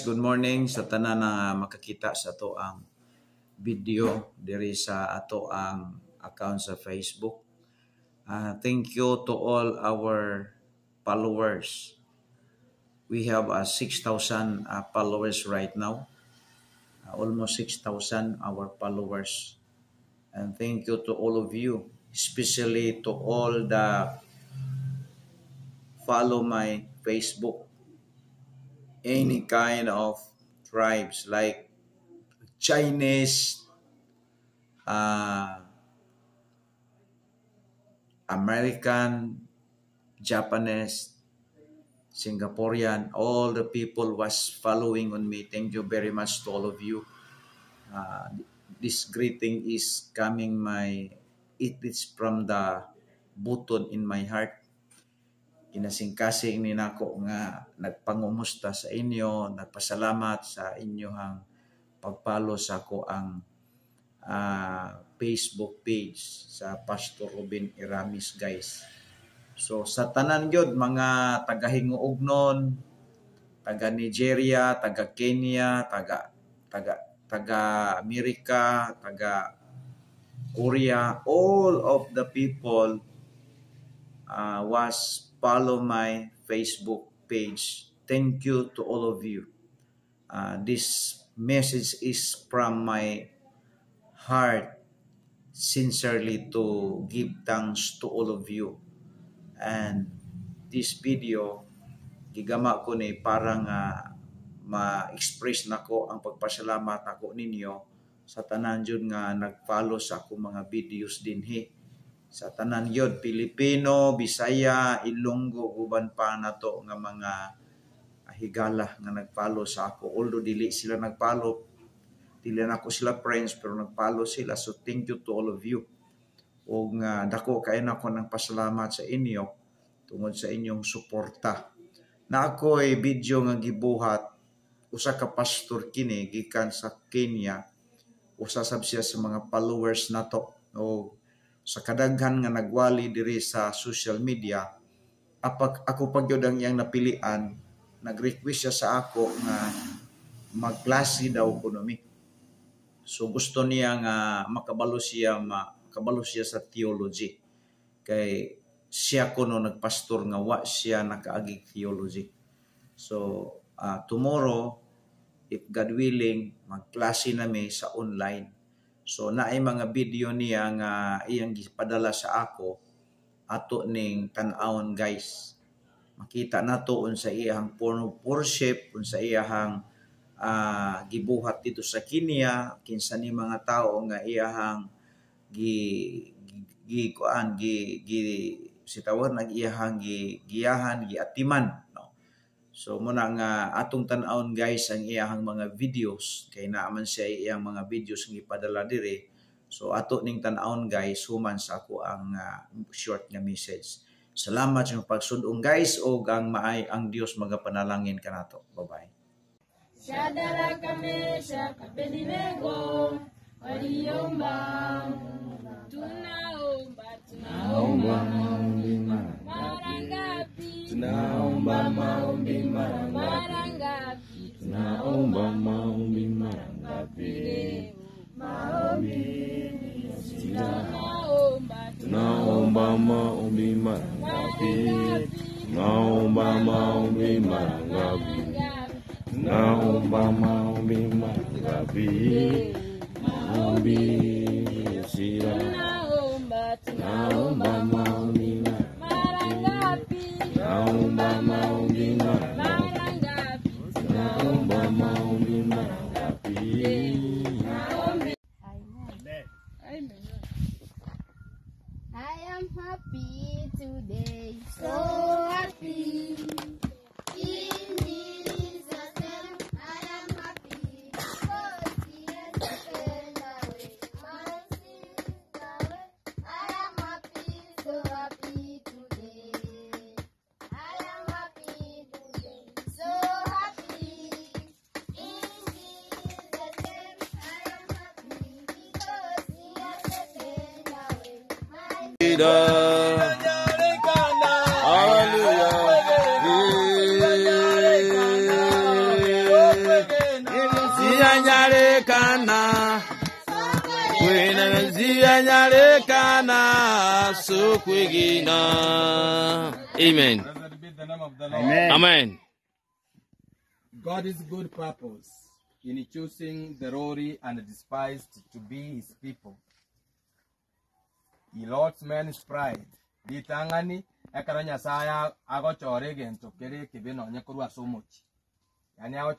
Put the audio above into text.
Good morning sa tanan na makakita sa ato ang video diri sa ato ang account sa Facebook. Thank you to all our followers. We have 6,000 followers right now. Almost 6,000 our followers. And thank you to all of you, especially to all the follow my Facebook. Any kind of tribes like Chinese, American, Japanese, Singaporean, all the people was following on me. Thank you very much to all of you. This greeting is coming it is from the button in my heart. Kinasingkasing ni nako nga nagpangumusta sa inyo, nagpasalamat sa inyong pagpalo sa ako ang Facebook page sa Pastor Ruben Iramis, guys. So sa tanan gyud mga taga-Hinguognon, taga Nigeria, taga Kenya, taga Amerika, taga Korea, all of the people was follow my Facebook page. Thank you to all of you. This message is from my heart, sincerely to give thanks to all of you. And this video, gigama ko ni parang ma-express nako ang pagpasalamat nako ninyo sa tanan jud nga nag-follow sa akong mga videos dinhi. Sa tanan yun, Pilipino, Bisaya, Ilonggo, uban pa na to nga mga higala nga nag-follow sa ako. Although dili sila nag-follow, dili na ako sila friends, pero nag-follow sila. So thank you to all of you. O nga dako kayo na ako ng pasalamat sa inyo tungod sa inyong suporta. Na ako ay video nga gibuhat, usa ka pastor kini, gikan sa Kenya, usa sab siya sa mga followers na to. O sa kadaghan nga nagwali diri sa social media, ako pagyud ang iyang napilian, nag-request siya sa ako nga magklase daw kuno mi. So gusto niya nga makabalo siya sa theology. Kay siya kuno nagpastor nga wa siya nakaagi theology. So tomorrow, if God willing, magklase nami sa online. So naay mga video niya nga iyang gipadala sa ako ato ning tan-awon, guys. Makita nato unsa iyang worship, unsa iyang gibuhat dito sa Kenya, kinsa ni mga tao nga iyang giyahan, giatiman. So muna nga atong tan-awon, guys, ang iyang mga videos kay naaman siya iyang mga videos nga ipadala diri. So ato ning tan-awon, guys, human sa ako ang short nga message. Salamat sa pagsudong, guys, og ang maay ang Dios magapanalangin kanato. Bye-bye. Shadara kame shakapedinego waliombang tunaomba marangapi Tunaomba maombi marangapi. Tunaomba maombi marangapi. Maombi sila. Tunaomba maombi marangapi. Tunaomba maombi marangapi. Tunaomba maombi marangapi. Maombi sila. Tunaomba maombi marangapi. Tunaomba maombi marangapi. Tunaomba maombi marangapi. I am happy today. kwigida. Hallelujah. Ziyanyarekana. Kwena ziyanyarekana so kwigina. Amen. Blessed be the name of the Lord. Amen. Amen. God's good purpose in choosing the lowly and despised to be his people. He loves men's pride. Ditangani ekaranya saya ago chore gento kere kibino nyekurwa so much. Yani ago